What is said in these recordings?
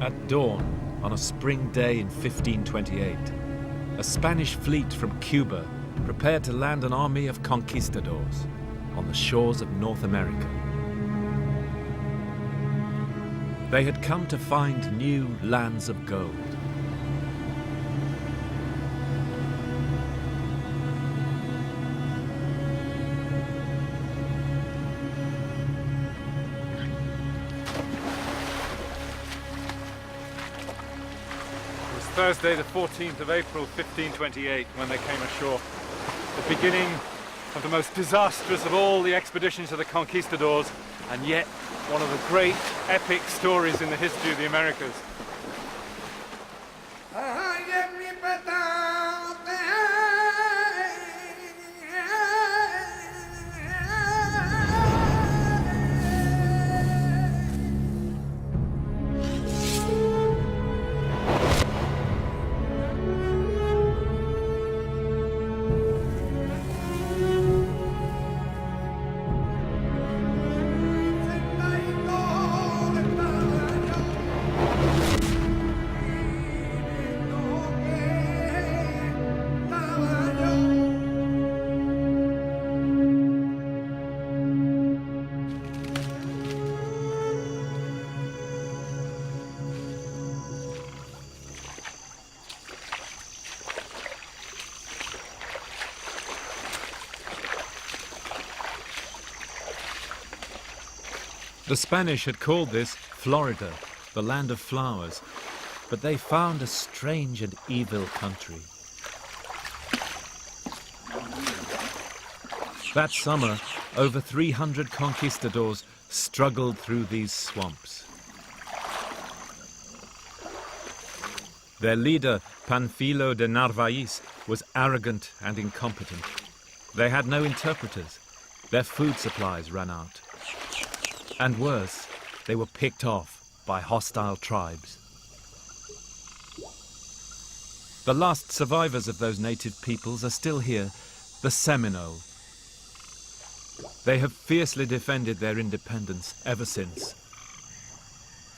At dawn, on a spring day in 1528, a Spanish fleet from Cuba prepared to land an army of conquistadors on the shores of North America. They had come to find new lands of gold. Thursday, the 14th of April, 1528, when they came ashore. The beginning of the most disastrous of all the expeditions of the conquistadors, and yet one of the great epic stories in the history of the Americas. The Spanish had called this Florida, the land of flowers, but they found a strange and evil country. That summer, over 300 conquistadors struggled through these swamps. Their leader, Panfilo de Narvaez, was arrogant and incompetent. They had no interpreters. Their food supplies ran out. And worse, they were picked off by hostile tribes. The last survivors of those native peoples are still here, the Seminole. They have fiercely defended their independence ever since.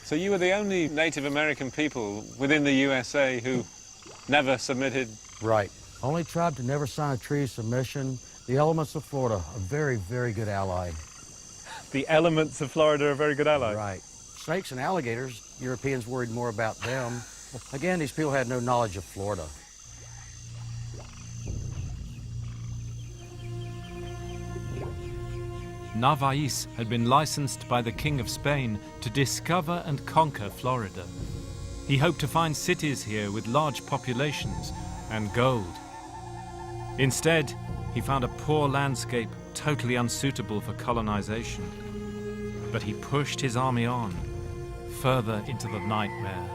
So you were the only Native American people within the USA who never submitted? Right. Only tribe to never sign a treaty of submission. The elements of Florida, a very, very good ally. The elements of Florida are a very good ally. Right. Snakes and alligators, Europeans worried more about them. Again, these people had no knowledge of Florida. Narvaez had been licensed by the King of Spain to discover and conquer Florida. He hoped to find cities here with large populations and gold. Instead, he found a poor landscape totally unsuitable for colonization. But he pushed his army on, further into the nightmare.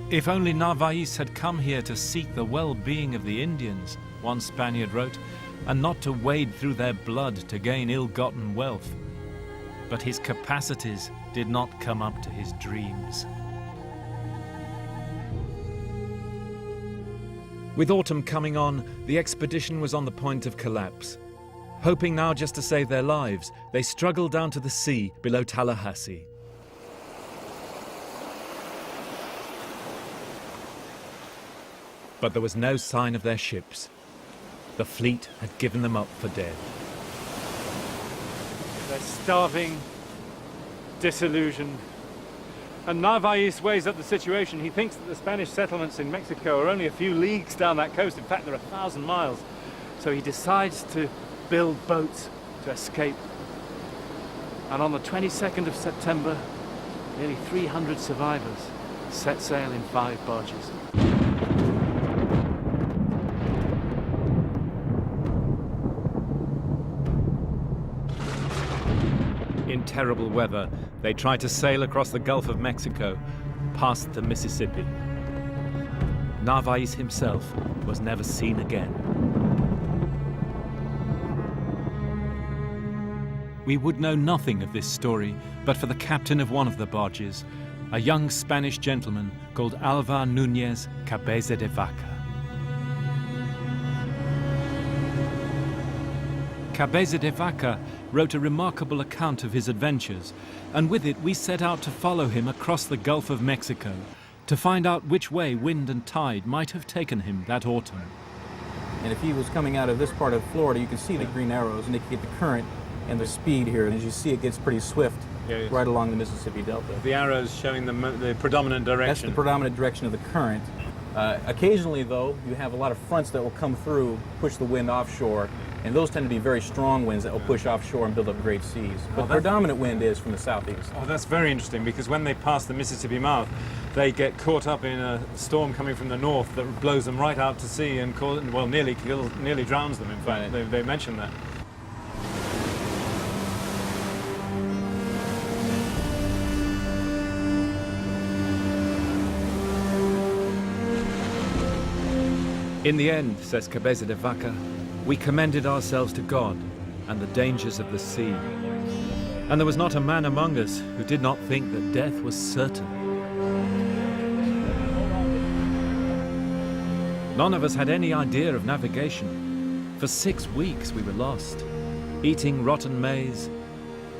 If only Narvaez had come here to seek the well-being of the Indians, one Spaniard wrote, and not to wade through their blood to gain ill-gotten wealth. But his capacities did not come up to his dreams. With autumn coming on, the expedition was on the point of collapse. Hoping now just to save their lives, they struggled down to the sea below Tallahassee. But there was no sign of their ships. The fleet had given them up for dead. They're starving, disillusioned. And Narvaez weighs up the situation. He thinks that the Spanish settlements in Mexico are only a few leagues down that coast. In fact, they're 1,000 miles. So he decides to build boats to escape. And on the 22nd of September, nearly 300 survivors set sail in 5 barges. In terrible weather, they tried to sail across the Gulf of Mexico, past the Mississippi. Narvaez himself was never seen again. We would know nothing of this story but for the captain of one of the barges, a young Spanish gentleman called Alvar Núñez Cabeza de Vaca. Cabeza de Vaca wrote a remarkable account of his adventures, and with it we set out to follow him across the Gulf of Mexico to find out which way wind and tide might have taken him that autumn. And if he was coming out of this part of Florida, you can see the green arrows indicate the current and the speed here. And as you see, it gets pretty swift right along the Mississippi Delta. The arrows showing the predominant direction. That's the predominant direction of the current. Occasionally, though, you have a lot of fronts that will come through, push the wind offshore, and those tend to be very strong winds that will push offshore and build up great seas. But the predominant wind is from the southeast. Oh, that's very interesting, because when they pass the Mississippi mouth, they get caught up in a storm coming from the north that blows them right out to sea and nearly drowns them. In fact, they mentioned that. In the end, says Cabeza de Vaca, we commended ourselves to God and the dangers of the sea. And there was not a man among us who did not think that death was certain. None of us had any idea of navigation. For 6 weeks we were lost, eating rotten maize,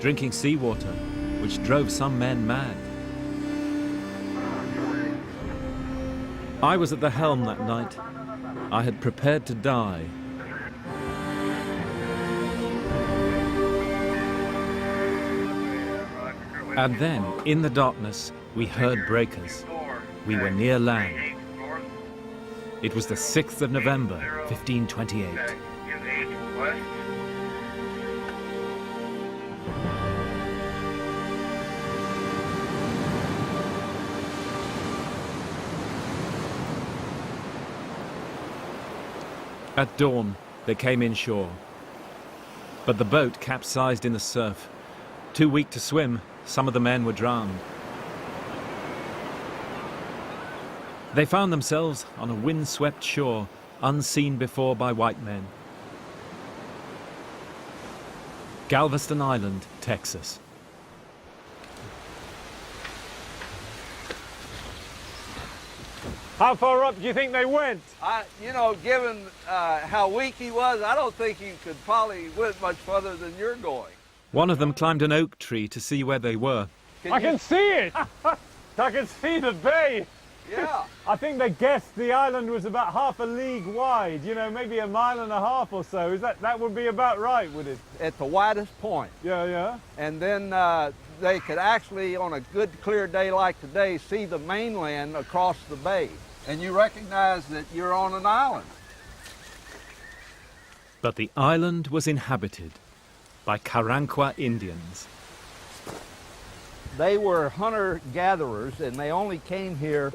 drinking seawater, which drove some men mad. I was at the helm that night. I had prepared to die. And then, in the darkness, we heard breakers. We were near land. It was the 6th of November, 1528. At dawn, they came inshore. But the boat capsized in the surf. Too weak to swim, some of the men were drowned. They found themselves on a wind-swept shore, unseen before by white men. Galveston Island, Texas. How far up do you think they went? Given how weak he was, I don't think he could probably went much further than you're going. One of them climbed an oak tree to see where they were. I can see it! I can see the bay! Yeah. I think they guessed the island was about half a league wide, maybe a mile and a half or so. That would be about right, would it? At the widest point. Yeah. And then they could actually, on a good clear day like today, see the mainland across the bay. And you recognize that you're on an island. But the island was inhabited by Caranqua Indians. They were hunter-gatherers, and they only came here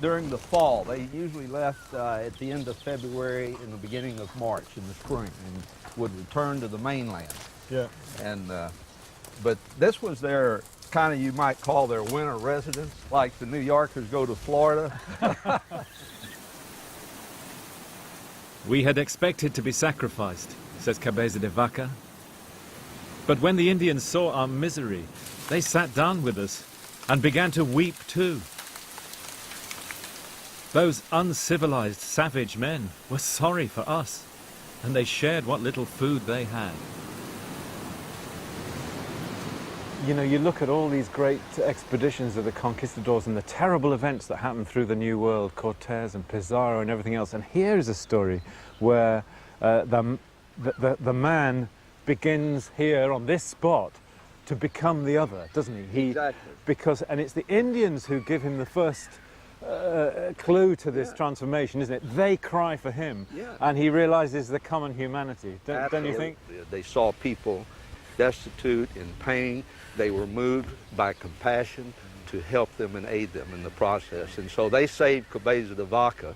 during the fall. They usually left at the end of February and the beginning of March in the spring, and would return to the mainland. Yeah. And but this was their kind of, you might call their winter residence, like the New Yorkers go to Florida. We had expected to be sacrificed, says Cabeza de Vaca. But when the Indians saw our misery, they sat down with us and began to weep too. Those uncivilized, savage men were sorry for us, and they shared what little food they had. You look at all these great expeditions of the conquistadors and the terrible events that happened through the New World, Cortez and Pizarro and everything else, and here is a story where the man begins here on this spot to become the other, doesn't he? Exactly. And it's the Indians who give him the first clue to this transformation, isn't it? They cry for him, and he realizes the common humanity. Don't you think? They saw people destitute, in pain. They were moved by compassion to help them and aid them in the process. And so they saved Cabeza de Vaca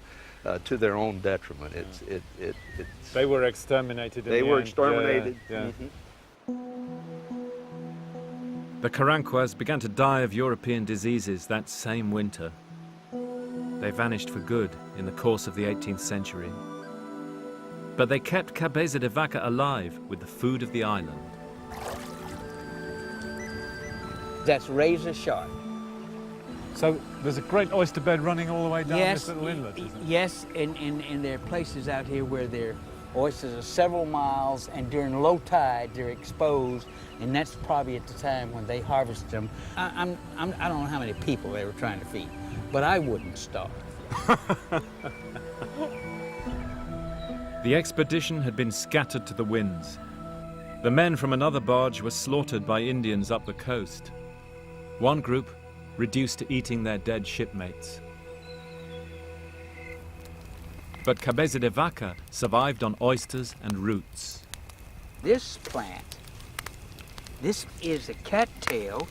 to their own detriment. They were exterminated. They were exterminated. Yeah. The Caranquas began to die of European diseases that same winter. They vanished for good in the course of the 18th century. But they kept Cabeza de Vaca alive with the food of the island. That's razor sharp. So there's a great oyster bed running all the way down this little inlet, isn't there? Yes, and there are places out here where there are Oysters are several miles, and during low tide, they're exposed, and that's probably at the time when they harvest them. I don't know how many people they were trying to feed, but I wouldn't starve. The expedition had been scattered to the winds. The men from another barge were slaughtered by Indians up the coast. One group reduced to eating their dead shipmates. But Cabeza de Vaca survived on oysters and roots. This plant, this is a cattail,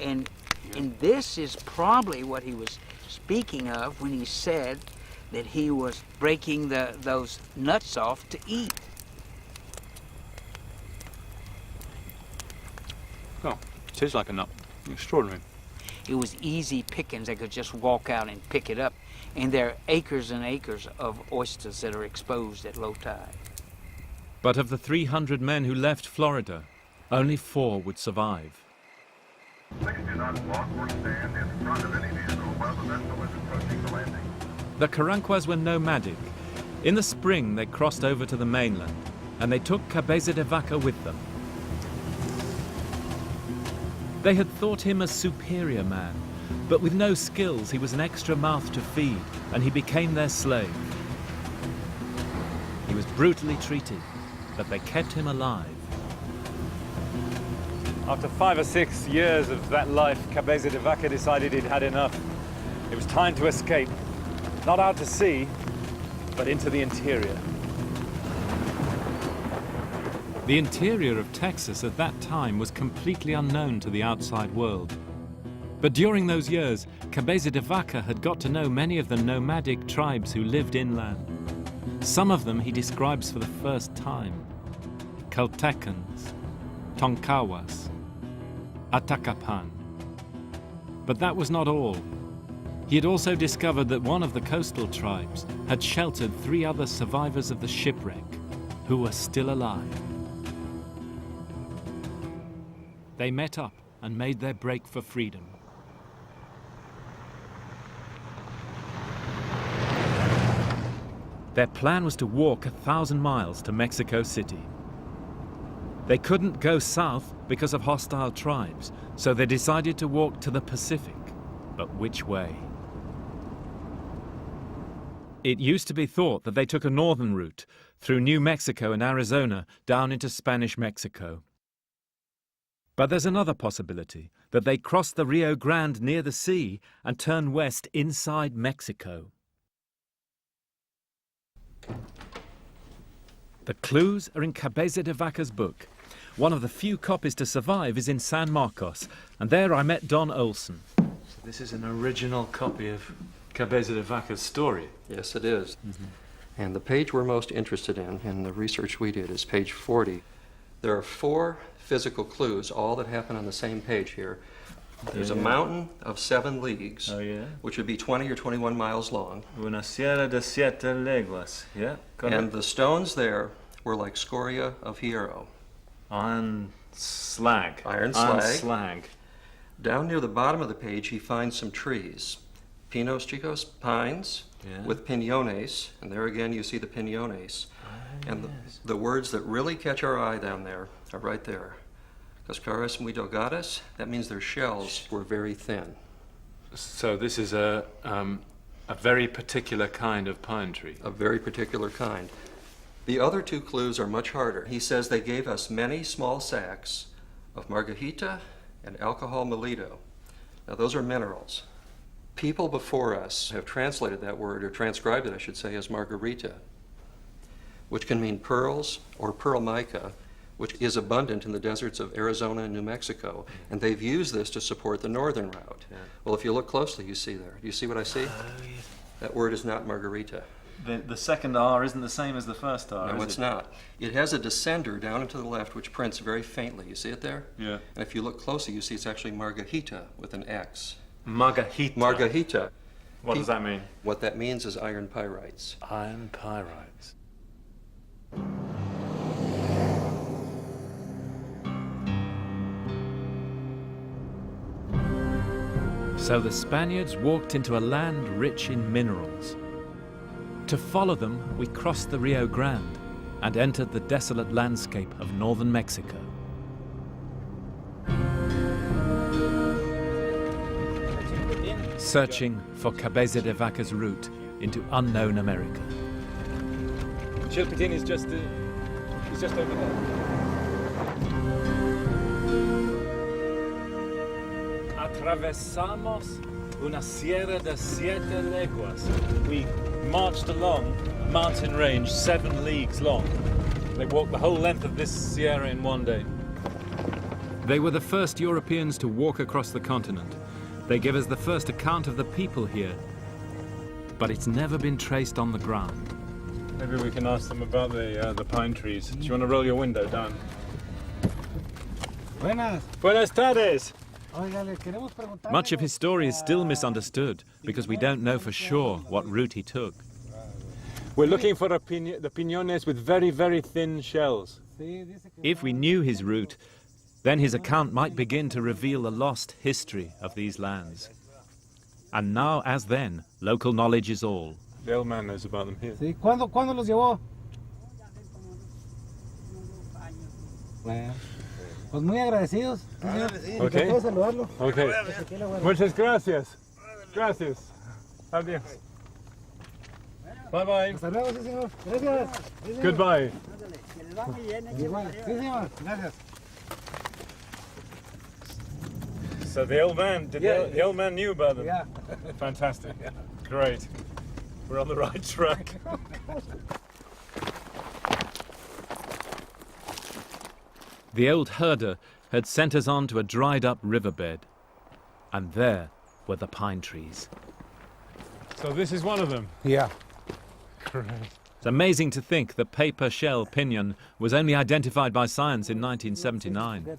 and this is probably what he was speaking of when he said that he was breaking those nuts off to eat. Oh, it tastes like a nut. Extraordinary. It was easy pickings. They could just walk out and pick it up. And there are acres and acres of oysters that are exposed at low tide. But of the 300 men who left Florida, only 4 would survive. Please do not walk or stand in front of any vehicle while the vessel is approaching the landing. The Caranquas were nomadic. In the spring, they crossed over to the mainland, and they took Cabeza de Vaca with them. They had thought him a superior man, but with no skills, he was an extra mouth to feed, and he became their slave. He was brutally treated, but they kept him alive. After 5 or 6 years of that life, Cabeza de Vaca decided he'd had enough. It was time to escape. Not out to sea, but into the interior. The interior of Texas at that time was completely unknown to the outside world. But during those years, Cabeza de Vaca had got to know many of the nomadic tribes who lived inland. Some of them he describes for the first time: Caltechans, Tonkawas, Atacapan. But that was not all. He had also discovered that one of the coastal tribes had sheltered 3 other survivors of the shipwreck who were still alive. They met up and made their break for freedom. Their plan was to walk 1,000 miles to Mexico City. They couldn't go south because of hostile tribes, so they decided to walk to the Pacific. But which way? It used to be thought that they took a northern route through New Mexico and Arizona down into Spanish Mexico. But there's another possibility, that they crossed the Rio Grande near the sea and turned west inside Mexico. The clues are in Cabeza de Vaca's book. One of the few copies to survive is in San Marcos, and there I met Don Olson. So this is an original copy of Cabeza de Vaca's story. Yes, it is. And the page we're most interested in the research we did, is page 40. There are 4 physical clues, all that happen on the same page here. There's a mountain of 7 leagues, which would be 20 or 21 miles long. Una sierra de 7 leguas, yeah? And the stones there were like scoria of hierro. Iron slag. Iron slag. Down near the bottom of the page, he finds some trees. Pinos chicos, pines, with piñones, and there again you see the piñones. And the words that really catch our eye down there are right there. Cascaras muy delgadas, that means their shells were very thin. So this is a very particular kind of pine tree. A very particular kind. The other 2 clues are much harder. He says they gave us many small sacks of margajita and alcohol molito. Now those are minerals. People before us have translated that word, or transcribed it, I should say, as margarita, which can mean pearls or pearl mica, which is abundant in the deserts of Arizona and New Mexico. And they've used this to support the northern route. Well, if you look closely, you see there. Do you see what I see? That word is not margarita. The second R isn't the same as the first R, No, it's not. It has a descender down and to the left, which prints very faintly. You see it there? Yeah. And if you look closely, you see it's actually margajita with an X. Margajita. Margajita. What does that mean? What that means is iron pyrites. Iron pyrites. So the Spaniards walked into a land rich in minerals. To follow them, we crossed the Rio Grande. and entered the desolate landscape of northern Mexico. Searching for Cabeza de Vaca's route into unknown America. Chilpatin is just over there. Atravesamos una sierra de 7 leguas. We marched along a mountain range 7 leagues long. They walked the whole length of this sierra in one day. They were the first Europeans to walk across the continent. They give us the first account of the people here, but it's never been traced on the ground. Maybe we can ask them about the pine trees. Do you want to roll your window down? Buenas. Buenas tardes! Much of his story is still misunderstood because we don't know for sure what route he took. We're looking for the piñones with very, very thin shells. If we knew his route, then his account might begin to reveal the lost history of these lands. And now, as then, local knowledge is all. The old man knows about them here. Sí, ¿cuándo los llevó? Bueno, pues muy agradecidos. Okay. Puedo saludarlo. Okay. Muchas gracias. Gracias. Adiós. Bye bye. Hasta luego, sí, señor. Gracias. Sí, señor. Goodbye. Igual. Sí, señor. Gracias. So the old man, the old man knew about them? Yeah. Fantastic. Great. We're on the right track. The old herder had sent us on to a dried-up riverbed, and there were the pine trees. So this is one of them. Yeah. Great. It's amazing to think the paper shell piñon was only identified by science in 1979,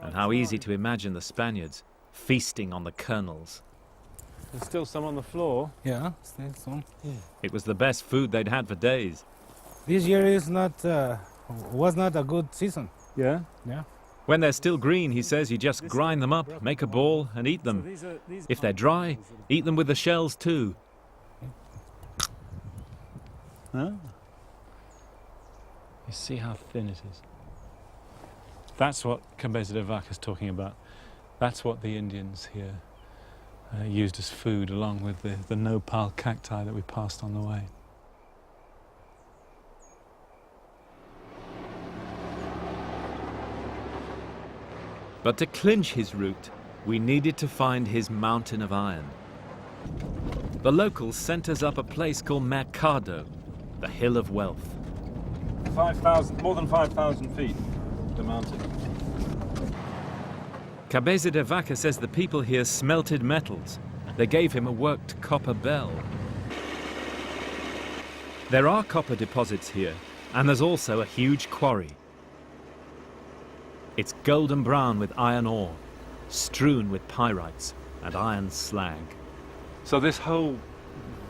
and how easy to imagine the Spaniards feasting on the kernels. There's still some on the floor. Yeah, still some. It was the best food they'd had for days. This year was not a good season. Yeah? Yeah. When they're still green, he says, you just grind them up, make a ball, and eat them. If they're dry, eat them with the shells too. Huh? You see how thin it is? That's what Cabeza de Vaca is talking about. That's what the Indians here used as food, along with the nopal cacti that we passed on the way. But to clinch his route, we needed to find his mountain of iron. The locals sent us up a place called Mercado, the Hill of Wealth. 5,000, more than 5,000 feet, the mountain. Cabeza de Vaca says the people here smelted metals. They gave him a worked copper bell. There are copper deposits here, and there's also a huge quarry. It's golden brown with iron ore, strewn with pyrites and iron slag. So this whole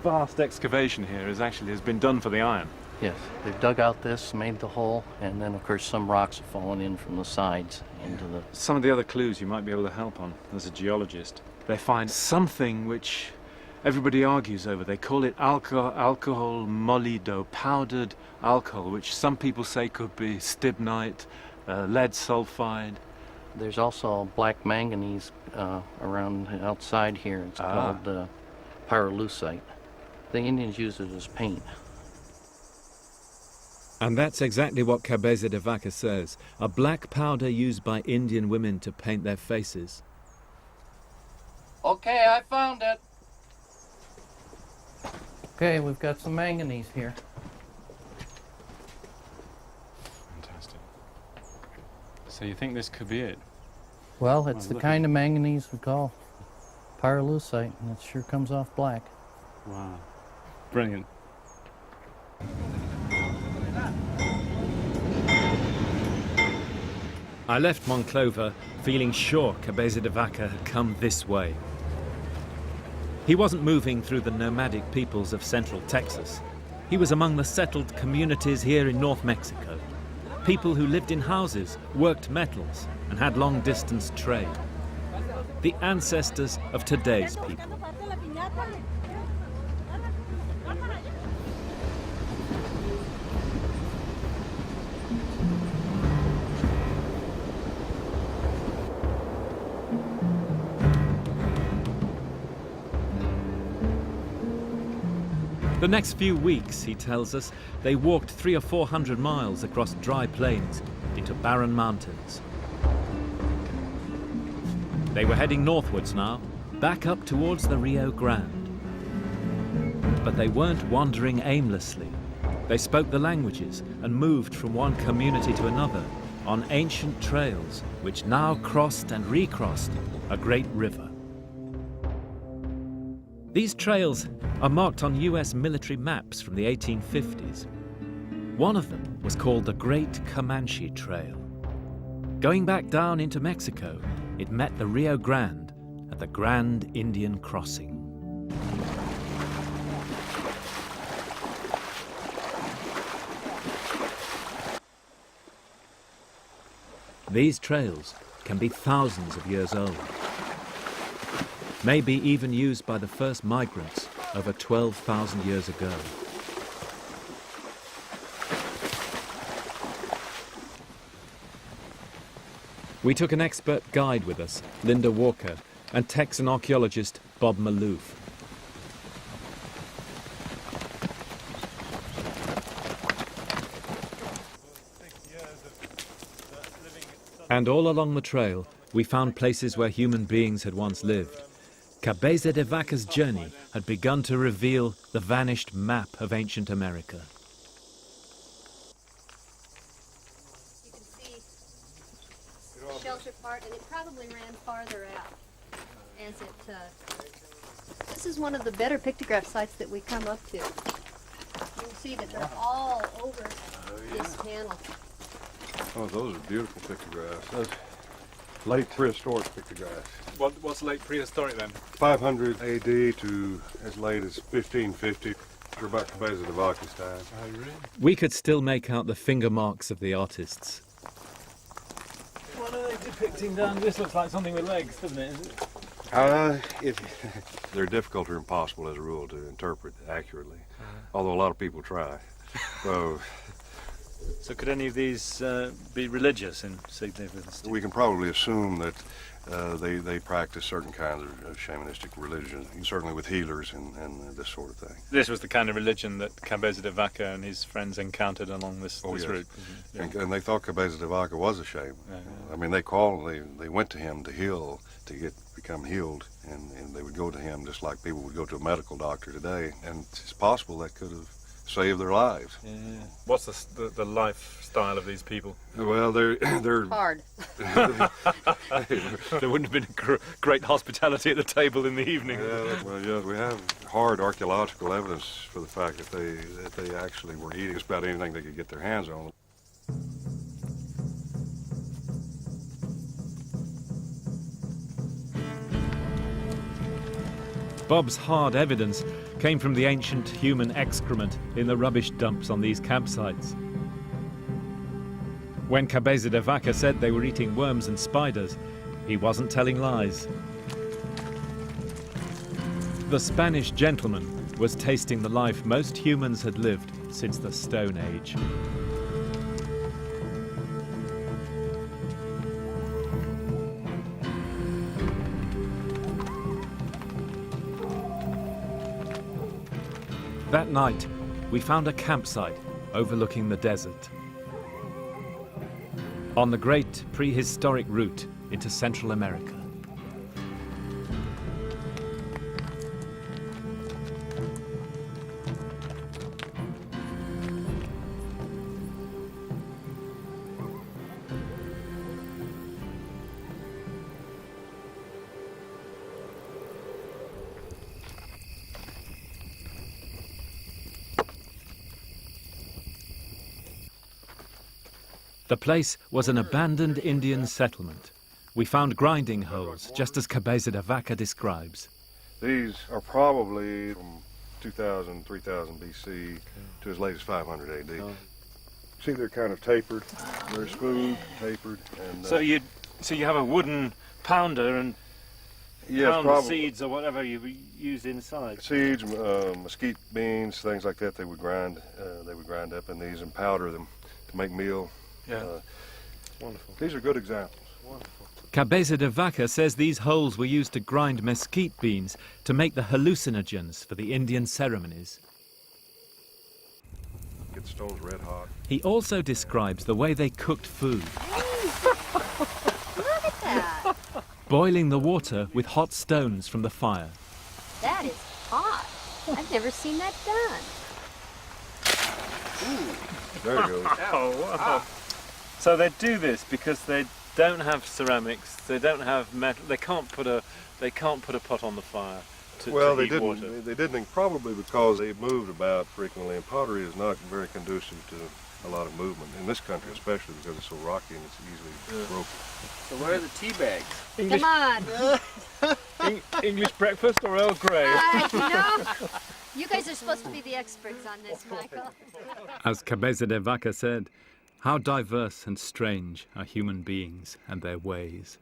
vast excavation here has been done for the iron. Yes, they've dug out this, made the hole, and then of course some rocks have fallen in from the sides into the... Some of the other clues you might be able to help on as a geologist. They find something which everybody argues over. They call it alcohol molido, powdered alcohol, which some people say could be stibnite, lead sulfide. There's also black manganese around outside here. It's called pyrolusite. The Indians use it as paint. And that's exactly what Cabeza de Vaca says, a black powder used by Indian women to paint their faces. Okay, I found it. Okay, we've got some manganese here. Fantastic. So you think this could be it? Well, it's the kind of manganese we call pyrolusite, and it sure comes off black. Wow. Brilliant. I left Monclova feeling sure Cabeza de Vaca had come this way. He wasn't moving through the nomadic peoples of central Texas. He was among the settled communities here in North Mexico. People who lived in houses, worked metals, and had long-distance trade. The ancestors of today's people. The next few weeks, he tells us, they walked 300 or 400 miles across dry plains into barren mountains. They were heading northwards now, back up towards the Rio Grande. But they weren't wandering aimlessly. They spoke the languages and moved from one community to another on ancient trails which now crossed and recrossed a great river. These trails are marked on US military maps from the 1850s. One of them was called the Great Comanche Trail. Going back down into Mexico, it met the Rio Grande at the Grand Indian Crossing. These trails can be thousands of years old, maybe even used by the first migrants over 12,000 years ago. We took an expert guide with us, Linda Walker, and Texan archaeologist Bob Maloof. And all along the trail, we found places where human beings had once lived. Cabeza de Vaca's journey had begun to reveal the vanished map of ancient America. You can see the shelter part, and it probably ran farther out as it... This is one of the better pictograph sites that we come up to. You can see that they're all over this panel. Oh, those are beautiful pictographs. Those late prehistoric pictographs. What's late prehistoric then? 500 AD to as late as 1550. We're about Cabeza de Vaca's time. Oh, really? We could still make out the finger marks of the artists. What are they depicting down? This looks like something with legs, doesn't it? They're difficult or impossible as a rule to interpret accurately, although a lot of people try. So could any of these be religious in significance? We can probably assume that they practice certain kinds of shamanistic religion, certainly with healers and this sort of thing. This was the kind of religion that Cabeza de Vaca and his friends encountered along this route. Yeah. And they thought Cabeza de Vaca was a shaman. I mean, they went to him to heal, to become healed, and they would go to him just like people would go to a medical doctor today. And it's possible that could have saved their lives. Yeah. What's the lifestyle of these people? Well, they're hard. There wouldn't have been great hospitality at the table in the evening. Yeah, well, yes, we have hard archaeological evidence for the fact that they actually were eating just about anything they could get their hands on. Bob's hard evidence came from the ancient human excrement in the rubbish dumps on these campsites. When Cabeza de Vaca said they were eating worms and spiders, he wasn't telling lies. The Spanish gentleman was tasting the life most humans had lived since the Stone Age. That night, we found a campsite overlooking the desert. On the great prehistoric route into Central America. The place was an abandoned Indian settlement. We found grinding holes, just as Cabeza de Vaca describes. These are probably from 2000, 3000 BC to as late as 500 AD. See, they're kind of tapered. They're smooth, tapered. And, so you have a wooden pounder and pound the seeds or whatever you used inside. Seeds, mesquite beans, things like that. They would grind up in these and powder them to make meal. Yeah. Wonderful. These are good examples. Wonderful. Cabeza de Vaca says these holes were used to grind mesquite beans to make the hallucinogens for the Indian ceremonies. Get the stones red hot. He also describes the way they cooked food. Look at that. Boiling the water with hot stones from the fire. That is hot. I've never seen that done. There it goes. Oh, wow. So they do this because they don't have ceramics, they don't have metal, they can't put a pot on the fire to They heat water. didn't probably because they moved about frequently, and pottery is not very conducive to a lot of movement in this country, especially because it's so rocky and it's easily broken. So where are the tea bags? Come on. English breakfast or Earl Grey? You guys are supposed to be the experts on this, Michael. As Cabeza de Vaca said, how diverse and strange are human beings and their ways.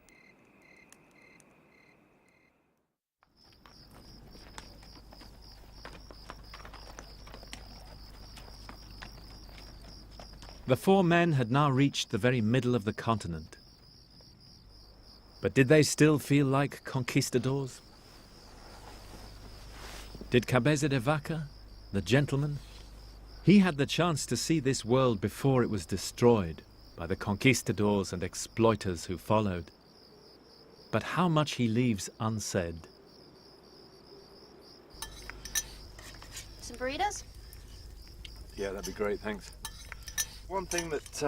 The four men had now reached the very middle of the continent. But did they still feel like conquistadors? Did Cabeza de Vaca, the gentleman, he had the chance to see this world before it was destroyed by the conquistadors and exploiters who followed. But how much he leaves unsaid. Some burritos? Yeah, that'd be great, thanks. One thing that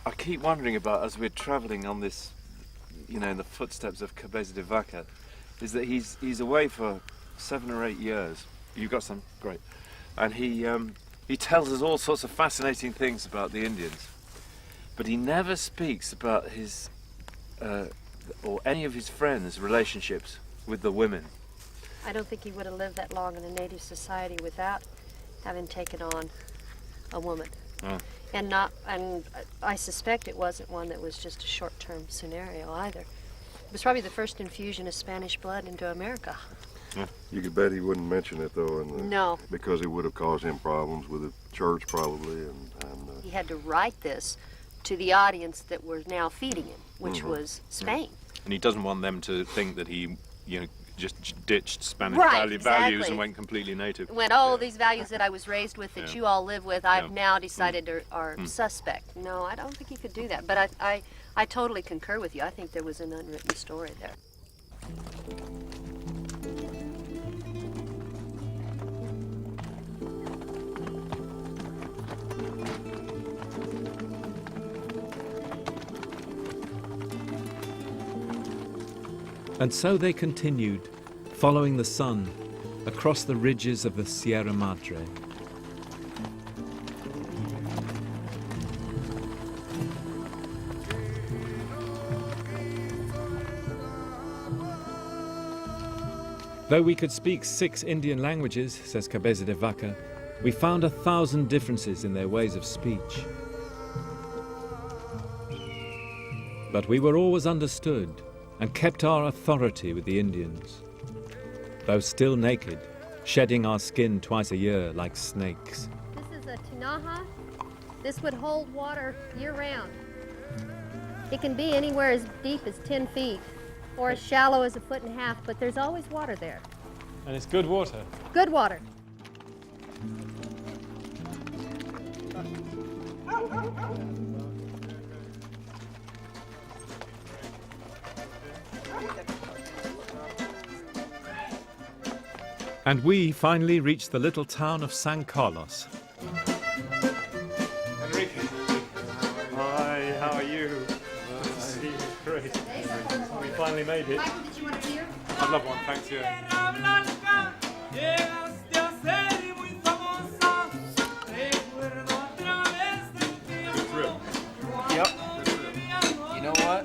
I keep wondering about as we're travelling on this, in the footsteps of Cabeza de Vaca, is that he's away for 7 or 8 years. You've got some? Great. And he tells us all sorts of fascinating things about the Indians, but he never speaks about his or any of his friends' relationships with the women. I don't think he would have lived that long in a native society without having taken on a woman. Oh. And I suspect it wasn't one that was just a short-term scenario either. It was probably the first infusion of Spanish blood into America. Yeah. You could bet he wouldn't mention it though, No. because it would have caused him problems with the church probably, and He had to write this to the audience that were now feeding him, which was Spain. And he doesn't want them to think that he, just ditched Spanish Right, values exactly. and went completely native. When, these values that I was raised with, that you all live with, I've now decided are suspect. No, I don't think he could do that. But I totally concur with you. I think there was an unwritten story there. And so they continued, following the sun, across the ridges of the Sierra Madre. Though we could speak 6 Indian languages, says Cabeza de Vaca, we found 1,000 differences in their ways of speech. But we were always understood and kept our authority with the Indians, though still naked, shedding our skin twice a year like snakes. This is a tinaja. This would hold water year-round. It can be anywhere as deep as 10 feet or as shallow as 1.5 feet, but there's always water there. And it's good water. Good water. And we finally reached the little town of San Carlos. Enrique. Hi, how are you? Good to see you. Great. We finally made it. Michael, did you want a beer? I'd love one, thanks, yeah. Yep. You know what?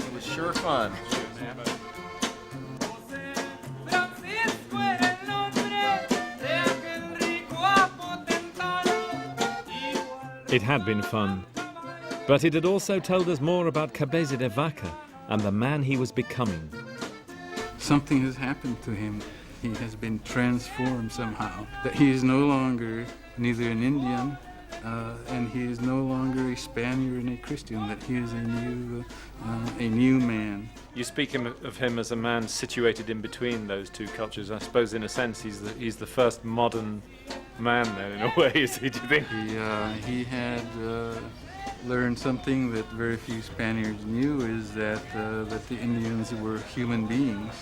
It was sure fun. It had been fun, but it had also told us more about Cabeza de Vaca and the man he was becoming. Something has happened to him. He has been transformed somehow. That he is no longer neither an Indian and he is no longer a Spaniard and a Christian, that he is a new man. You speak of him as a man situated in between those two cultures. I suppose, in a sense, he's the first modern man, then, in a way, is he, do you think? He had learned something that very few Spaniards knew, is that the Indians were human beings.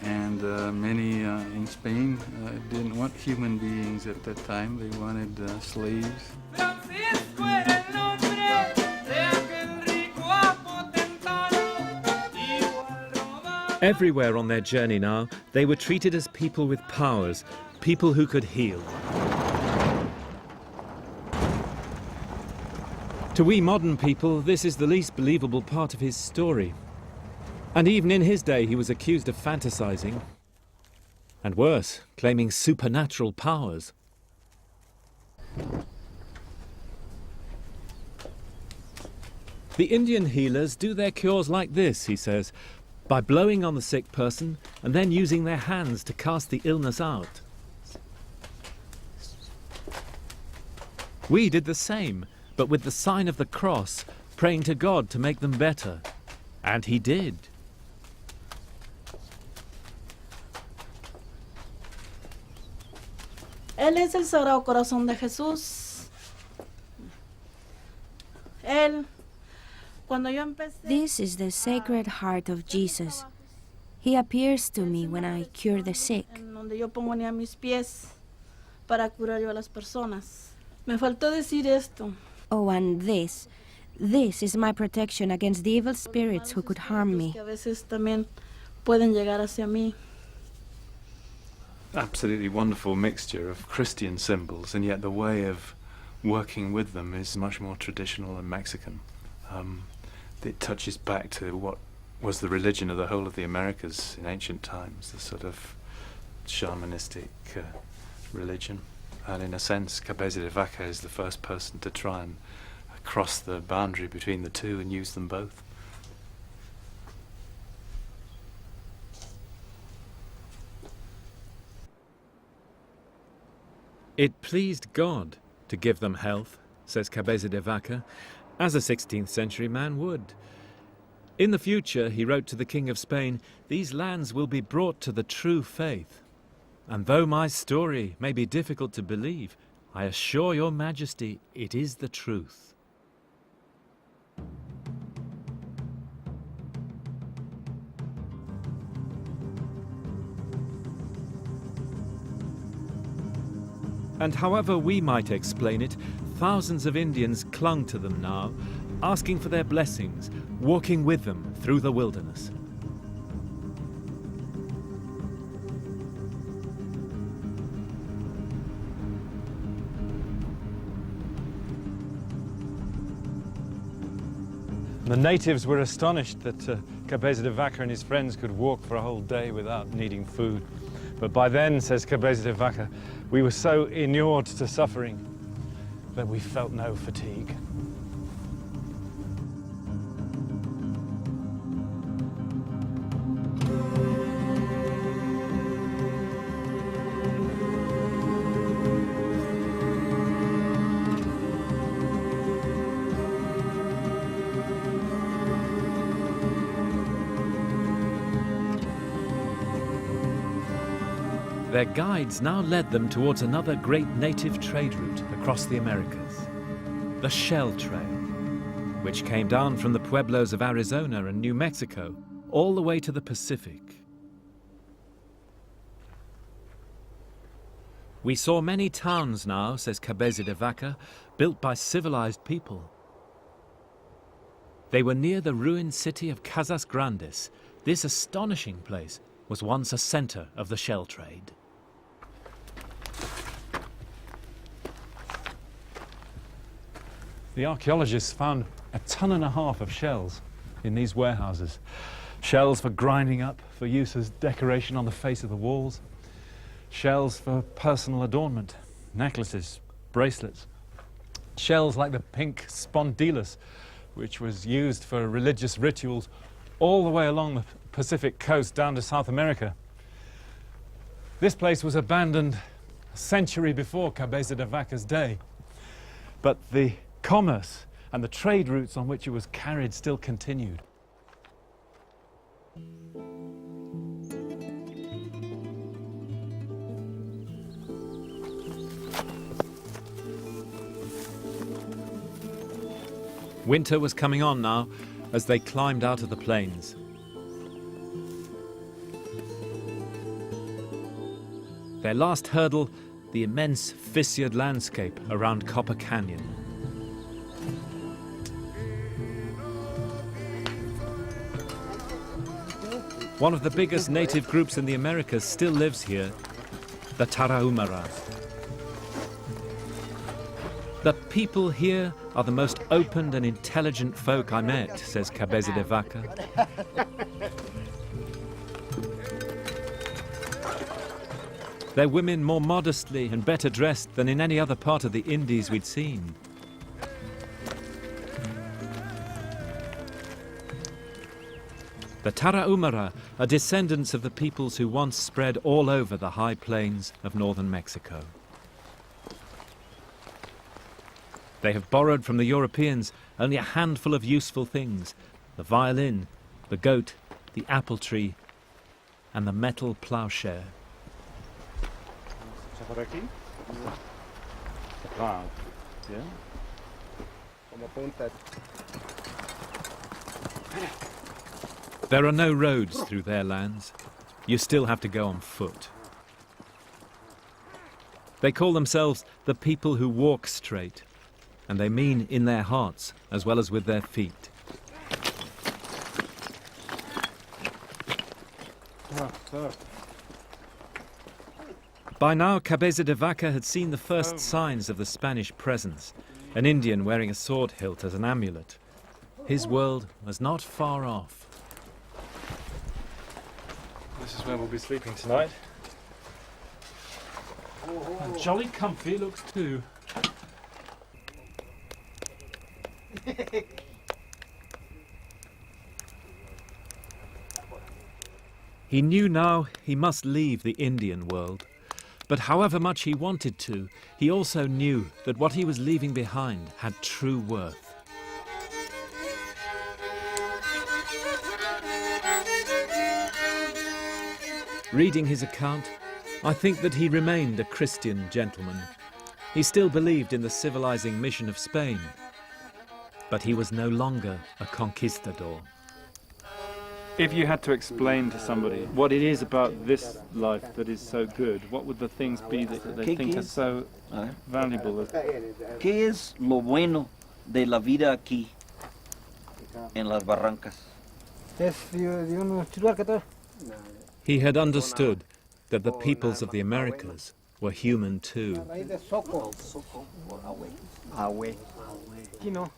And many in Spain didn't want human beings at that time. They wanted slaves. Everywhere on their journey now, they were treated as people with powers, people who could heal. To we modern people, this is the least believable part of his story. And even in his day, he was accused of fantasizing, and worse, claiming supernatural powers. The Indian healers do their cures like this, he says, by blowing on the sick person and then using their hands to cast the illness out. We did the same, but with the sign of the cross, praying to God to make them better. And he did. Él es el Sagrado Corazón de Jesús. This is the Sacred Heart of Jesus. He appears to me when I cure the sick. Donde yo ponía mis pies para curar yo a las personas. Me faltó decir esto. Oh, and this is my protection against the evil spirits who could harm me. Que a veces también pueden llegar hacia mí. Absolutely wonderful mixture of Christian symbols, and yet the way of working with them is much more traditional and Mexican. It touches back to what was the religion of the whole of the Americas in ancient times, the sort of shamanistic religion. And in a sense, Cabeza de Vaca is the first person to try and cross the boundary between the two and use them both. It pleased God to give them health, says Cabeza de Vaca, as a 16th century man would. In the future, he wrote to the King of Spain, these lands will be brought to the true faith. And though my story may be difficult to believe, I assure your Majesty it is the truth. And however we might explain it, thousands of Indians clung to them now, asking for their blessings, walking with them through the wilderness. The natives were astonished that Cabeza de Vaca and his friends could walk for a whole day without needing food. But by then, says Cabeza de Vaca, we were so inured to suffering that we felt no fatigue. Their guides now led them towards another great native trade route across the Americas, the Shell Trail, which came down from the pueblos of Arizona and New Mexico all the way to the Pacific. We saw many towns now, says Cabeza de Vaca, built by civilized people. They were near the ruined city of Casas Grandes. This astonishing place was once a center of the shell trade. The archaeologists found 1.5 tons of shells in these warehouses. Shells for grinding up, for use as decoration on the face of the walls. Shells for personal adornment, necklaces, bracelets. Shells like the pink spondylus, which was used for religious rituals all the way along the Pacific coast down to South America. This place was abandoned a century before Cabeza de Vaca's day. but the commerce and the trade routes on which it was carried still continued. Winter was coming on now as they climbed out of the plains. Their last hurdle, the immense fissured landscape around Copper Canyon. One of the biggest native groups in the Americas still lives here, the Tarahumara. The people here are the most open and intelligent folk I met, says Cabeza de Vaca. Their women more modestly and better dressed than in any other part of the Indies we'd seen. The Tarahumara are descendants of the peoples who once spread all over the high plains of northern Mexico. They have borrowed from the Europeans only a handful of useful things: the violin, the goat, the apple tree, and the metal plowshare. There are no roads through their lands. You still have to go on foot. They call themselves the people who walk straight, and they mean in their hearts as well as with their feet. By now, Cabeza de Vaca had seen the first signs of the Spanish presence, an Indian wearing a sword hilt as an amulet. His world was not far off. This is where we'll be sleeping tonight. And jolly comfy it looks too. He knew now he must leave the Indian world. But however much he wanted to, he also knew that what he was leaving behind had true worth. Reading his account, I think that he remained a Christian gentleman. He still believed in the civilizing mission of Spain, but he was no longer a conquistador. If you had to explain to somebody what it is about this life that is so good, what would the things be that they think are so valuable? ¿Qué es lo bueno de la vida aquí en las barrancas? He had understood that the peoples of the Americas were human too.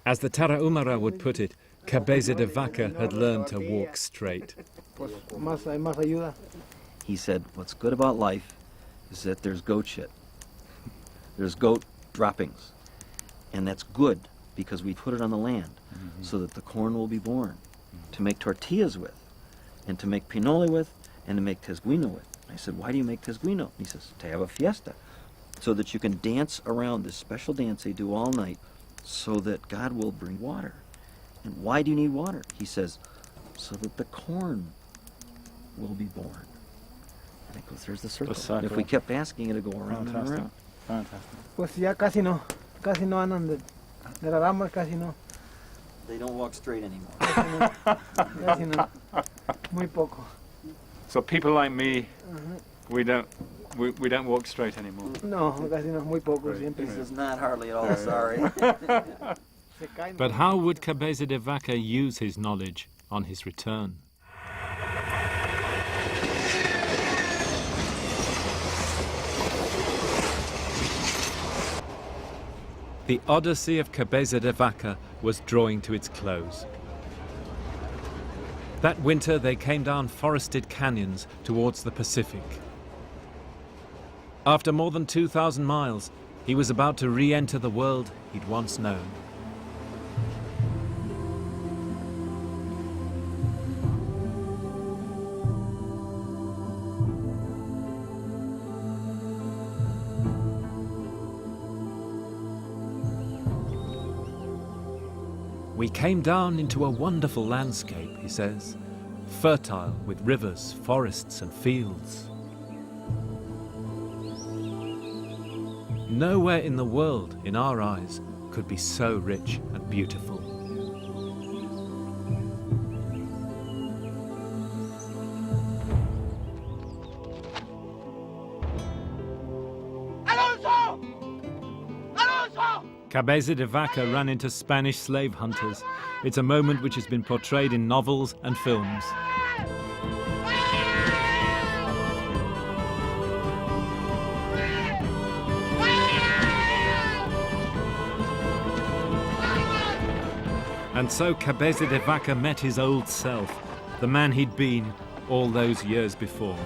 As the Tarahumara would put it, Cabeza de Vaca had learned to walk straight. He said, what's good about life is that there's goat shit. There's goat droppings. And that's good because we put it on the land so that the corn will be born to make tortillas with, and to make pinole with, and to make tesguino with. I said, why do you make tesguino? He says, to have a fiesta, so that you can dance around this special dance they do all night so that God will bring water. And why do you need water? He says, so that the corn will be born. And it goes, there's the circle. And if we kept asking it, it'd go around and around. Fantastic. Pues ya casi no andan de la rama, casi no. They don't walk straight anymore. Casi no. Muy poco. So people like me, we don't walk straight anymore. No, casi no, muy poco siempre. This is not hardly at all, sorry. But how would Cabeza de Vaca use his knowledge on his return? The odyssey of Cabeza de Vaca was drawing to its close. That winter they came down forested canyons towards the Pacific. After more than 2,000 miles, he was about to re-enter the world he'd once known. We came down into a wonderful landscape, he says, fertile with rivers, forests and fields. Nowhere in the world, in our eyes, could be so rich and beautiful. Cabeza de Vaca ran into Spanish slave hunters. It's a moment which has been portrayed in novels and films. And so Cabeza de Vaca met his old self, the man he'd been all those years before.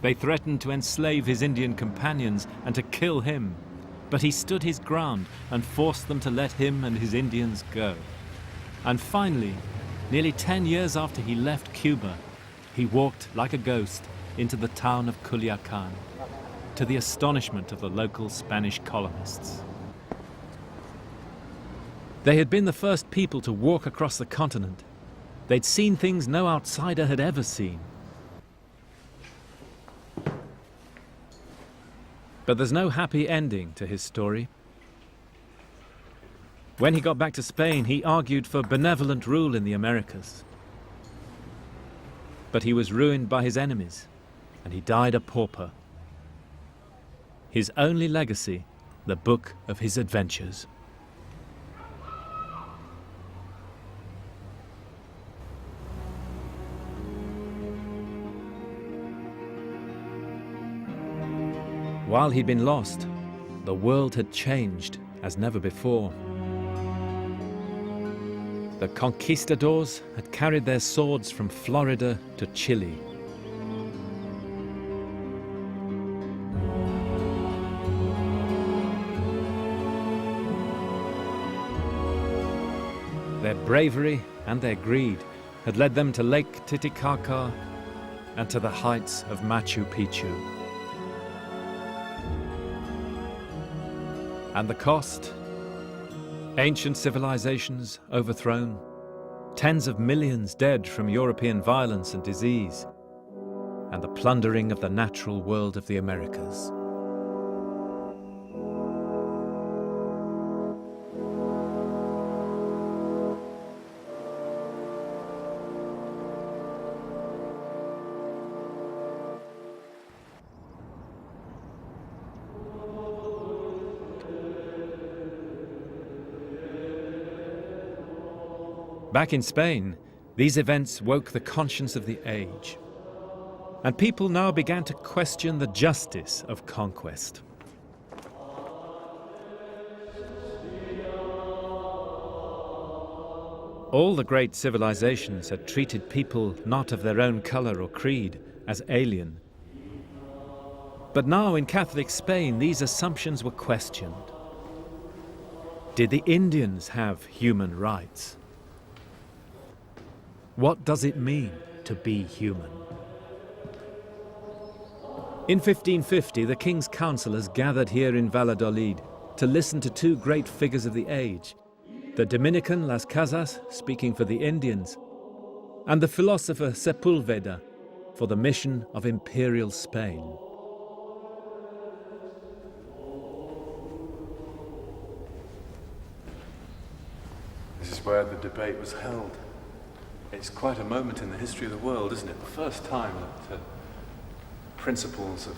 They threatened to enslave his Indian companions and to kill him, but he stood his ground and forced them to let him and his Indians go. And finally, nearly 10 years after he left Cuba, he walked like a ghost into the town of Culiacan, to the astonishment of the local Spanish colonists. They had been the first people to walk across the continent. They'd seen things no outsider had ever seen. But there's no happy ending to his story. When he got back to Spain, he argued for benevolent rule in the Americas. But he was ruined by his enemies, and he died a pauper. His only legacy, the book of his adventures. While he'd been lost, the world had changed as never before. The Conquistadors had carried their swords from Florida to Chile. Their bravery and their greed had led them to Lake Titicaca and to the heights of Machu Picchu. And the cost? Ancient civilizations overthrown, tens of millions dead from European violence and disease, and the plundering of the natural world of the Americas. Back in Spain, these events woke the conscience of the age, and people now began to question the justice of conquest. All the great civilizations had treated people not of their own color or creed as alien. But now in Catholic Spain, these assumptions were questioned. Did the Indians have human rights? What does it mean to be human? In 1550, the King's councillors gathered here in Valladolid to listen to two great figures of the age, the Dominican Las Casas, speaking for the Indians, and the philosopher Sepulveda, for the mission of imperial Spain. This is where the debate was held. It's quite a moment in the history of the world, isn't it? The first time that principles of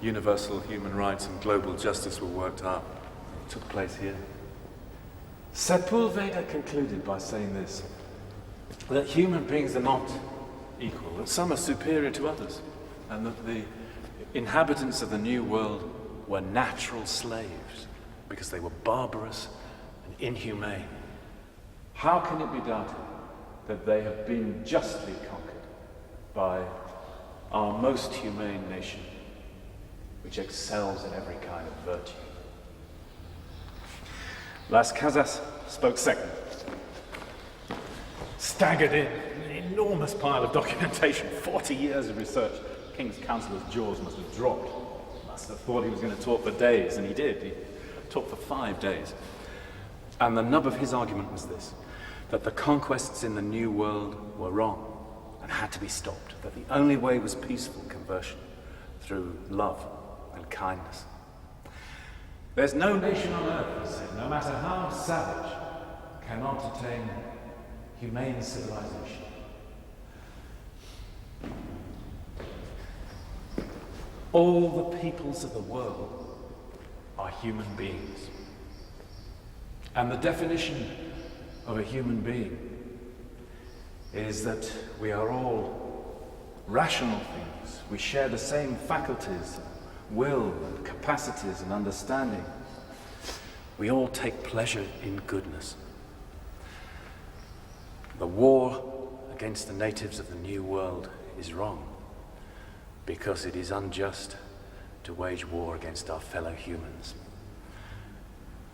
universal human rights and global justice were worked out. It took place here. Sepulveda concluded by saying this, that human beings are not equal, that some are superior to others, and that the inhabitants of the New World were natural slaves because they were barbarous and inhumane. How can it be doubted that they have been justly conquered by our most humane nation, which excels in every kind of virtue? Las Casas spoke second. Staggered in an enormous pile of documentation, 40 years of research. King's councillor's jaws must have dropped. Las must have thought he was going to talk for days, and he did. He talked for 5 days. And the nub of his argument was this, that the conquests in the New World were wrong and had to be stopped, that the only way was peaceful conversion through love and kindness. There's no nation on earth, he said, no matter how savage, cannot attain humane civilization. All the peoples of the world are human beings. And the definition of a human being is that we are all rational things. We share the same faculties, will and capacities and understanding. We all take pleasure in goodness. The war against the natives of the New World is wrong, because it is unjust to wage war against our fellow humans.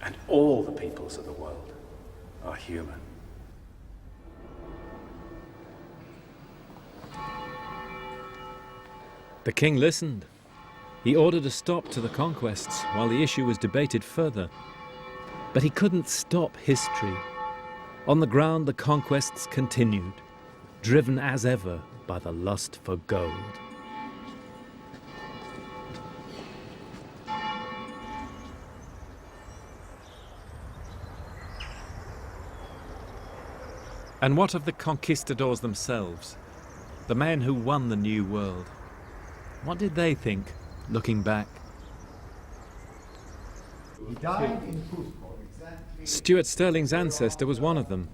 And all the peoples of the world are human. The king listened. He ordered a stop to the conquests while the issue was debated further. But he couldn't stop history. On the ground, the conquests continued, driven as ever by the lust for gold. And what of the conquistadors themselves, the men who won the New World? What did they think, looking back? He died in Cusco, exactly. Stuart Sterling's ancestor was one of them.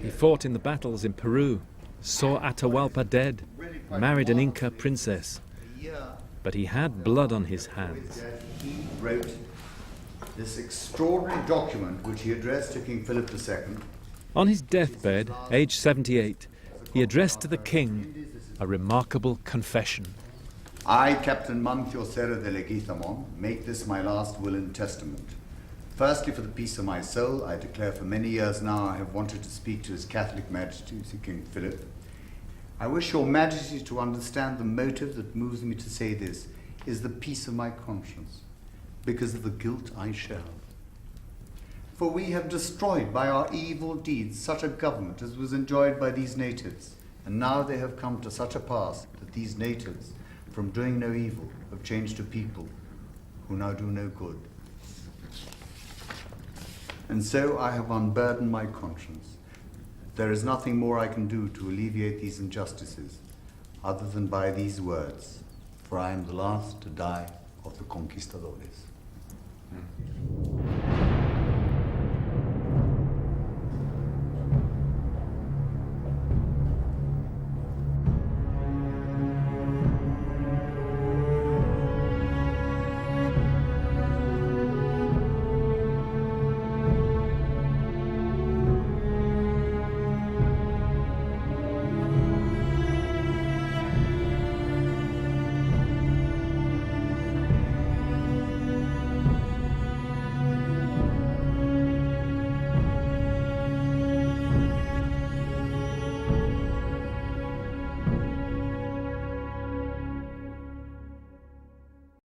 He fought in the battles in Peru, saw Atahualpa dead, married an Inca princess. But he had blood on his hands. He wrote this extraordinary document which he addressed to King Philip II. On his deathbed, aged 78, he addressed to the king a remarkable confession. I, Captain Mancio Serra de Leguizamon, make this my last will and testament. Firstly, for the peace of my soul, I declare for many years now I have wanted to speak to His Catholic Majesty, King Philip. I wish your Majesty to understand the motive that moves me to say this is the peace of my conscience, because of the guilt I share. For we have destroyed by our evil deeds such a government as was enjoyed by these natives, and now they have come to such a pass that these natives, from doing no evil, have changed to people who now do no good. And so I have unburdened my conscience. There is nothing more I can do to alleviate these injustices, other than by these words, for I am the last to die of the Conquistadores.